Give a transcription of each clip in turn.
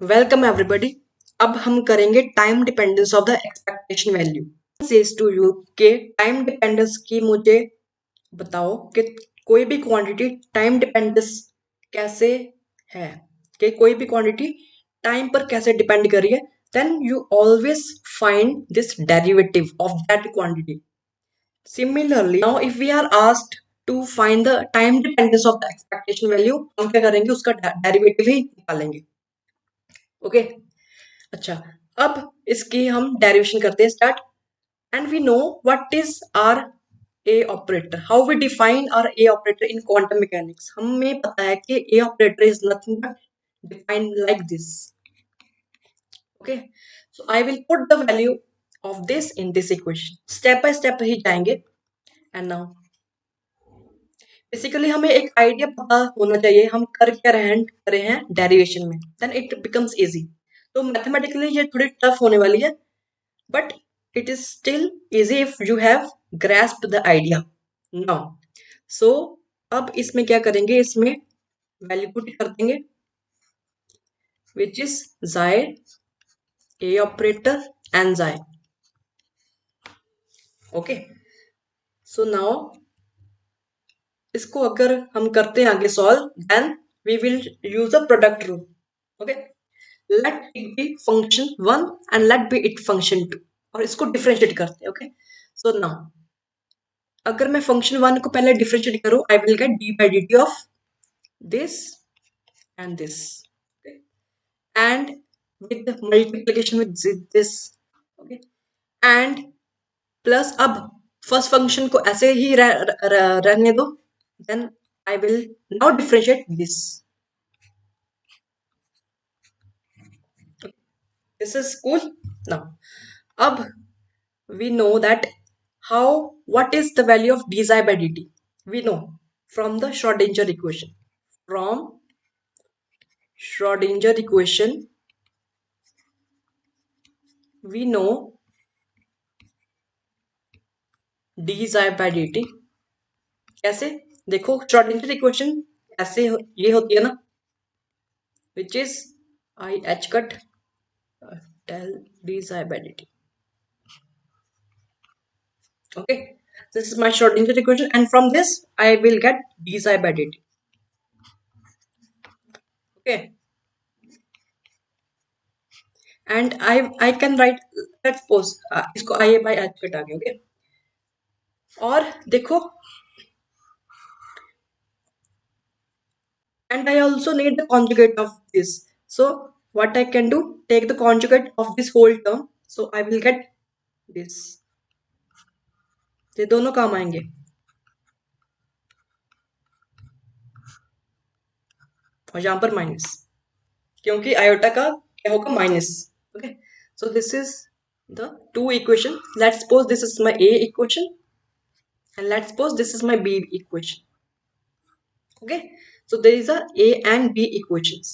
Welcome everybody. अब हम करेंगे time dependence of the expectation value. Says to you के टाइम डिपेंडेंस की मुझे बताओ कि कोई भी क्वांटिटी टाइम डिपेंडेंस कैसे है, कि कोई भी क्वांटिटी टाइम पर कैसे डिपेंड कर रही है। Then you always find this derivative of that quantity. Similarly now if we are asked to find the time dependence of the expectation value, हम क्या करेंगे, उसका डेरिवेटिव ही निकालेंगे। ओके अच्छा, अब इसकी हम डेरिवेशन करते हैं start. And we know what is our A operator, how we define our A operator in quantum mechanics. हमें पता है कि A operator is nothing but defined like this. Okay, so I will put the value of this in this equation, step by step ही जाएंगे। And now basically हमें एक idea पता होना चाहिए हम कर क्या रहे हैं डेरिवेशन में, देन इट बिकम्स इजी। तो मैथमेटिकली ये थोड़ी टफ होने वाली है, but it is still easy if you have grasped the idea now. So अब इसमें क्या करेंगे, इसमें वैल्यू पुट कर देंगे which is xi a operator and xi. Okay, so now इसको अगर हम करते हैं आगे solve, then we will use a product rule. Okay, let it be function one and let be it function two, और इसको डिफरेंशिएट करते हैं। ओके, सो नाउ अगर मैं फंक्शन वन को पहले डिफरेंशिएट करूं, I will get D by d T of this and this, okay? And with the multiplication with this, okay? And plus अब फर्स्ट फंक्शन को ऐसे ही रहने दो, then I will now differentiate this. This is cool. Now अब we know that how, what is the value of dψ by dt. We know from the Schrodinger equation. From Schrodinger equation we know dψ by dt कैसे। देखो Schrodinger equation ऐसे ये होती है ना, which is i h cut del d psi by dt. Okay, this is my Schrodinger equation and from this I will get d psi by dt. Okay, and I can write, let's suppose इसको I by h cut आ गया। Okay, और देखो, and I also need the conjugate of this. So what I can do, take the conjugate of this whole term, so I will get this. ये दोनों काम आएंगे, और यहाँ पर माइनस, क्योंकि आयोटा का क्या होगा, minus. Okay, so this is the two equation. Let's suppose this is my A equation and let's suppose this is my b equation. Okay, so there is a a and b equations.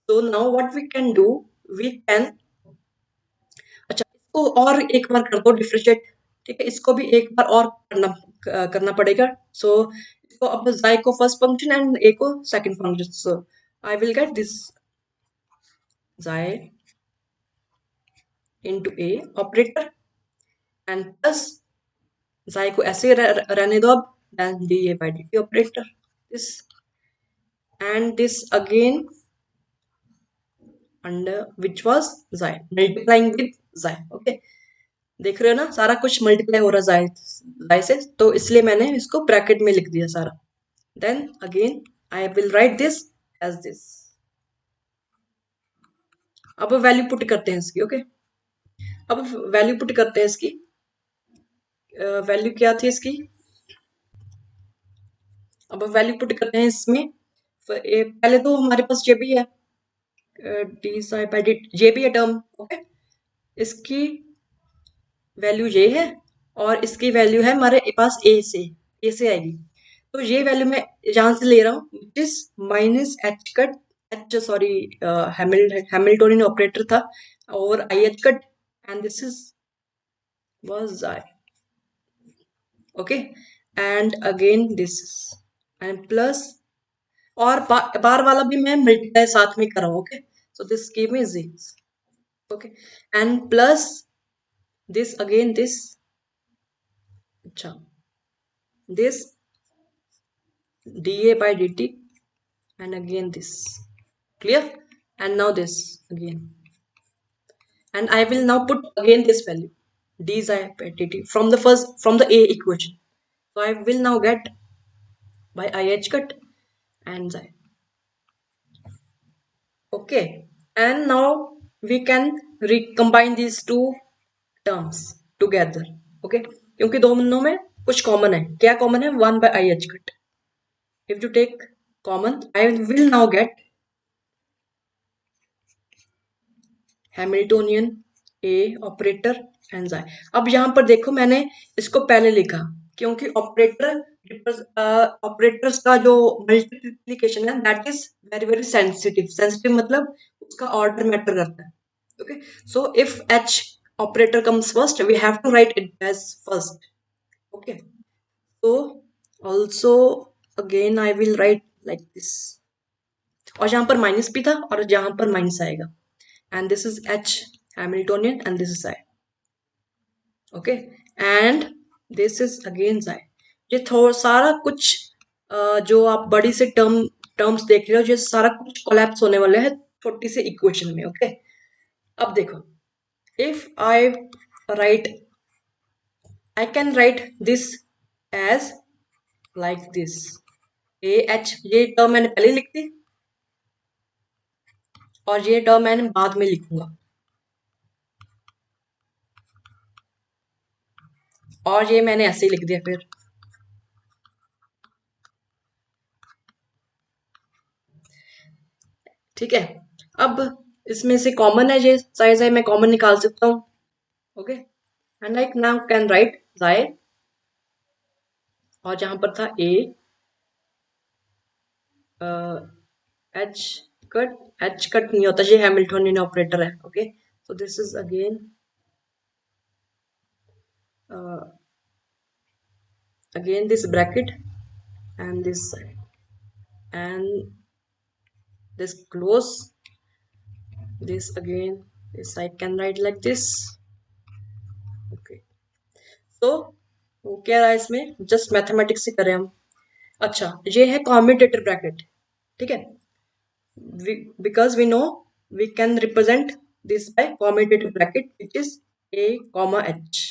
So now what we can do, we can, अच्छा इसको और एक बार कर दो differentiate. ठीक है, इसको भी एक बार और करना पड़ेगा। सो इसको अब y को फर्स्ट फंक्शन एंड a को second function, so I will get this y into a operator and plus y को ऐसे रहने दो अब, then dA by dt operator, this and this again under which was xi multiplying with xi. Okay, देख रहे हो ना, सारा कुछ मल्टीप्लाई हो रहा है xi से, तो इसलिए मैंने इसको ब्रैकेट में लिख दिया सारा। then again I will write this as this. अब वैल्यू पुट करते हैं इसकी। ओके, अब वैल्यू पुट करते हैं इसकी। वैल्यू क्या थी इसकी, अब वैल्यू पुट करते हैं इसमें। पहले तो हमारे पास ये भी है डी साई बाई डी, ये भी है टर्म। ओके, इसकी वैल्यू ये है और इसकी वैल्यू है हमारे पास ए से आएगी। तो ये वैल्यू मैं यहाँ से ले रहा हूँ, which is minus H cut, H sorry Hamiltonian operator था, और आई h cut, and this is was I. Okay, and again this and plus, और बार वाला भी मैं मल्टीप्लाई साथ में कर रहा हूँ। Okay, So this scheme is this. Okay, and plus this again this. Acha, this dA by dt and again this. Clear? And now this again. And I will now put again this value d by dt from the A equation. So I will now get by IH cut and xi. Okay, and now we can recombine these two terms together. Okay, क्योंकि दोनों में कुछ common है. क्या common है? 1 by IH cut. If you take common, I will now get Hamiltonian A operator and xi. अब यहाँ पर देखो मैंने इसको पहले लिखा क्योंकि ऑपरेटर्स का जो मल्टीप्लिकेशन है that is very very sensitive. Sensitive मतलब उसका ऑर्डर मैटर करता है. Okay, so if H operator comes first we have to write it as first. Okay, so also again I will write like this. और यहाँ पर minus भी था और जहां पर माइनस आएगा. And this is H Hamiltonian and this is I. Okay, and this is again I. ये थोड़ा सारा कुछ जो आप बड़ी से टर्म्स देख रहे हो ये सारा कुछ कोलैप्स होने वाला है छोटी सी इक्वेशन में. ओके, अब देखो if I can write this as like this. AH ये टर्म मैंने पहले लिख दी और ये टर्म मैंने बाद में लिखूंगा. और ये मैंने ऐसे ही लिख दिया फिर. ठीक है, अब इसमें से कॉमन है ये साइज है मैं कॉमन निकाल सकता हूँ. Okay, and like now can write जाए और जहां पर था ए एच कट नहीं होता ये हैमिल्टोनियन ऑपरेटर है. Okay, so this is again this bracket and this side and this close this again this I can write like this. Okay, so वो क्या रहा है इसमें जस्ट मैथमेटिक्स से करें हम. अच्छा, ये है कॉम्यूटेटर ब्रैकेट. ठीक है, because we know we can represent this by commutator bracket which is a comma h.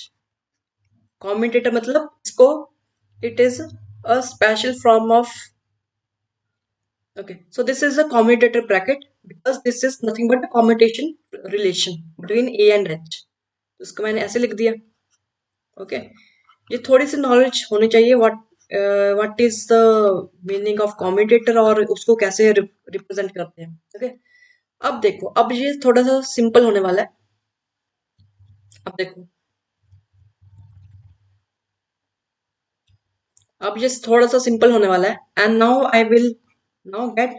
commutator मतलब इसको it is a special form of. Okay, so this is a commutator bracket because this is nothing but a commutation relation between a and h. तो इसको मैंने ऐसे लिख दिया. Okay, ये थोड़ी सी नॉलेज होनी चाहिए what is the meaning of commutator और उसको कैसे रिप्रेजेंट करते हैं. ओके, अब देखो अब ये थोड़ा सा सिंपल होने वाला है. अब देखो अब ये थोड़ा सा सिंपल होने वाला है. And now I will now get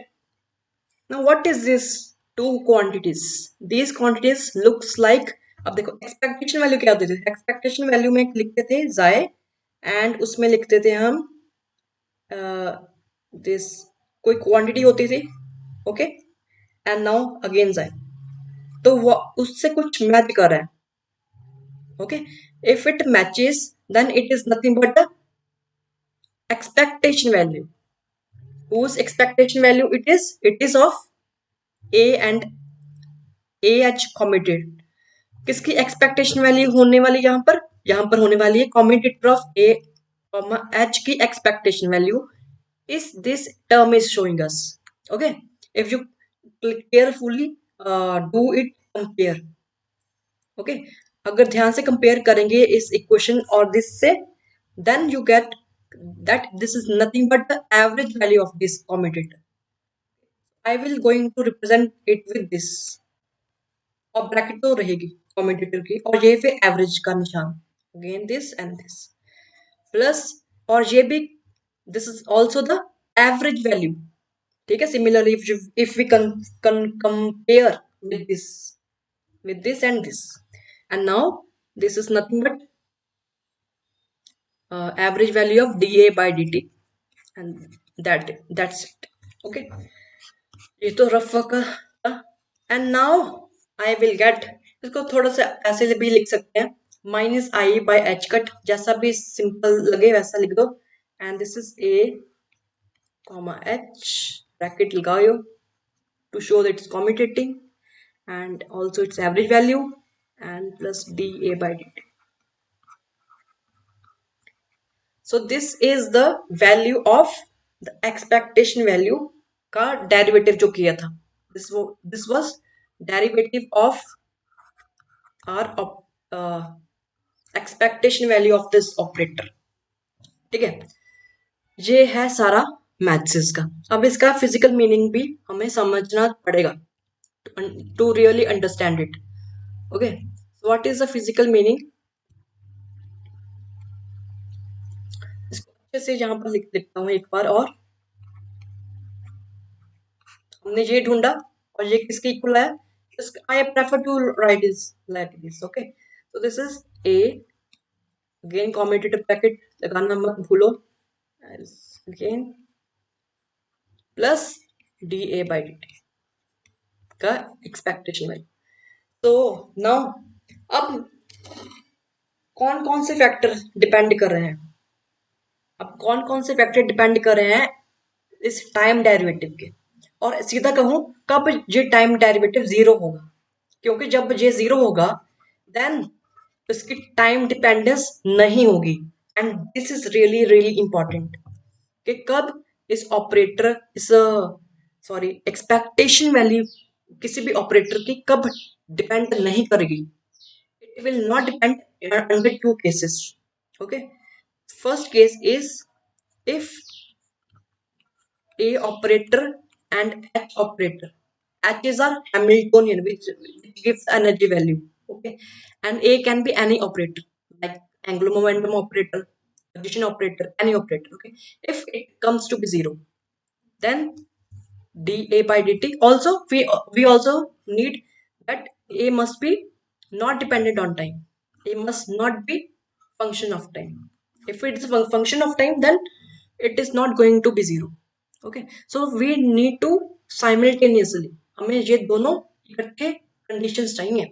now what is this two quantities. These quantities looks like. अब देखो एक्सपेक्टेशन वैल्यू क्या देते थे. एक्सपेक्टेशन वैल्यू में लिखते थे जाए एंड उसमें लिखते थे हम दिस कोई क्वांटिटी होती थी. ओके, एंड नाउ अगेन जाए तो वो उससे कुछ मैच कर रहा है. Okay, if it matches then it is nothing but the expectation value. Whose expectation value it is of a and ah committed. किसकी एक्सपेक्टेशन वैल्यू होने वाली यहाँ पर होने वाली है कॉम्यूटेटर ऑफ ए एच की expectation value is this term is showing us. Okay, if you carefully do it compare. Okay, अगर ध्यान से कंपेयर करेंगे इस इक्वेशन और दिस से then you get that this is nothing but the average value of this commutator. I will going to represent it with this. और bracket तो रहेगी कॉम्यूटेटर की और ये फिर एवरेज का निशान. Again this and this plus और ये भी this is also the average value. ठीक है, similarly if we compare with this and now this is nothing but average value of dA by dt and that's it. Okay, ये तो rough का था. And now I will get, इसको थोड़ा सा ऐसे भी लिख सकते हैं, minus I by H cut, जैसा भी सिंपल लगे वैसा लिख दो, and this is a comma H, bracket लगाओ to show that it's commutating, and also its average value, and plus dA by dt. So this is the value of the expectation value का derivative जो किया था, this was derivative of our expectation value of this operator. ठीक है, ये है सारा maths का। अब इसका फिजिकल मीनिंग भी हमें समझना पड़ेगा to really understand it. Okay, so what is the physical meaning? इसको अच्छे से यहाँ पर लिख देता हूँ एक बार और। हमने ये ढूंढा और ये किसके इक्वल है, I prefer to write this like this. Okay, so this is a, again commutative bracket लगाना मत भूलो, again plus dA by dt का एक्सपेक्टेशन वैल्यू। तो नाउ अब कौन कौन से फैक्टर डिपेंड कर रहे हैं, अब कौन कौन से फैक्टर डिपेंड कर रहे हैं इस टाइम डेरिवेटिव के, और सीधा कहूं कब ये टाइम डेरिवेटिव जीरो होगा, क्योंकि जब ये जीरो होगा देन इसकी टाइम डिपेंडेंस नहीं होगी, and this is really really important कि कब इस ऑपरेटर इस सॉरी एक्सपेक्टेशन वैल्यू किसी भी ऑपरेटर की कब डिपेंड नहीं करेगी। It will not depend under to cases. Okay, first case is if A operator and H operator. H's are Hamiltonian, which gives energy value. Okay, and A can be any operator, like angular momentum operator, addition operator, any operator. Okay, if it comes to be zero, then dA by dt. Also, we also need that A must be not dependent on time. A must not be function of time. If it is a function of time, then it is not going to be zero. Okay, so we need to simultaneously, हमें ये दोनों इकट्ठे conditions चाहिए।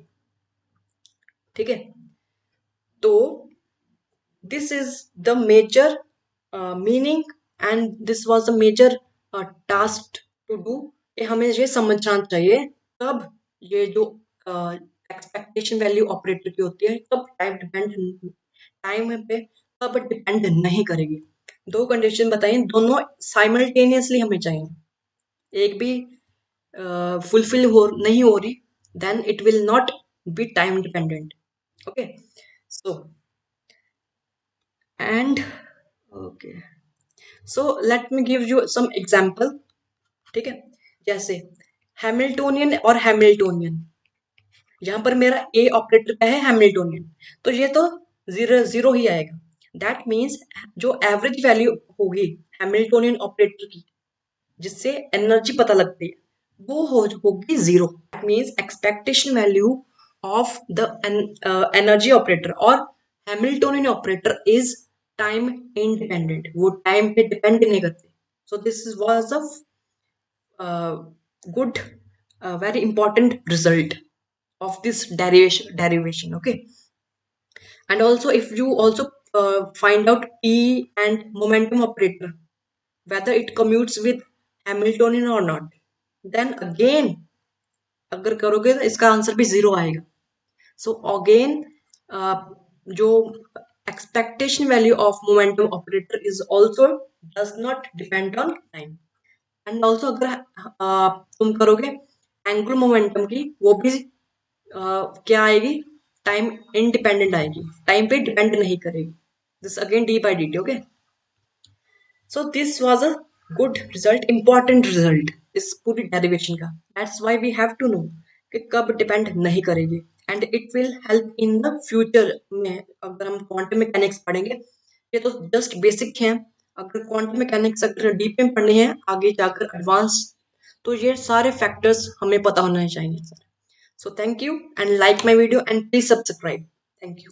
ठीक है, तो this is the major meaning and this was the major task to do. हमें ये समझना चाहिए कब ये जो एक्सपेक्टेशन वैल्यू ऑपरेटर की होती है कब टाइम पे कब डिपेंड नहीं करेगी। दो कंडीशन बताइए, दोनों साइमल्टेनियसली हमें चाहिए, एक भी फुलफिल नहीं हो रही, then it will not be time dependent. Okay, so and okay, so let me give you some example. ठीक है, जैसे हैमिल्टोनियन और हैमिल्टोनियन, यहाँ पर मेरा ए ऑपरेटर क्या है, हैमिल्टोनियन, तो ये तो जीरो जीरो ही आएगा। दैट मीन्स जो एवरेज वैल्यू होगी हैमिल्टोनियन ऑपरेटर की जिससे एनर्जी पता लगती है वो होगी zero. That means expectation value of the energy operator और Hamiltonian operator is time independent, वो टाइम पे डिपेंड नहीं करते। So this was a good very important result of this derivation. Okay, and also if you also find out E and momentum operator whether it commutes with Hamiltonian or not, then again अगर करोगे तो इसका answer भी zero आएगा। So again जो expectation value of momentum operator is also does not depend on time, and also अगर तुम करोगे एंगुलर मोमेंटम की वो भी क्या आएगी, टाइम इंडिपेंडेंट आएगी, टाइम पे डिपेंड नहीं करेगी। This again d by d t. Okay, so this was a good result, important result इस पूरी डेरिवेशन का। That's why we have to know कि कब डिपेंड नहीं करेगी, and it will help in the future में। अगर हम क्वांटम मैकेनिक्स पढ़ेंगे, ये तो जस्ट बेसिक हैं, अगर क्वांटम मैकेनिक्स अगर डीप में पढ़नी है आगे जाकर एडवांस, तो ये सारे फैक्टर्स हमें पता होना चाहिए sir. So thank you and like my video and please subscribe. Thank you.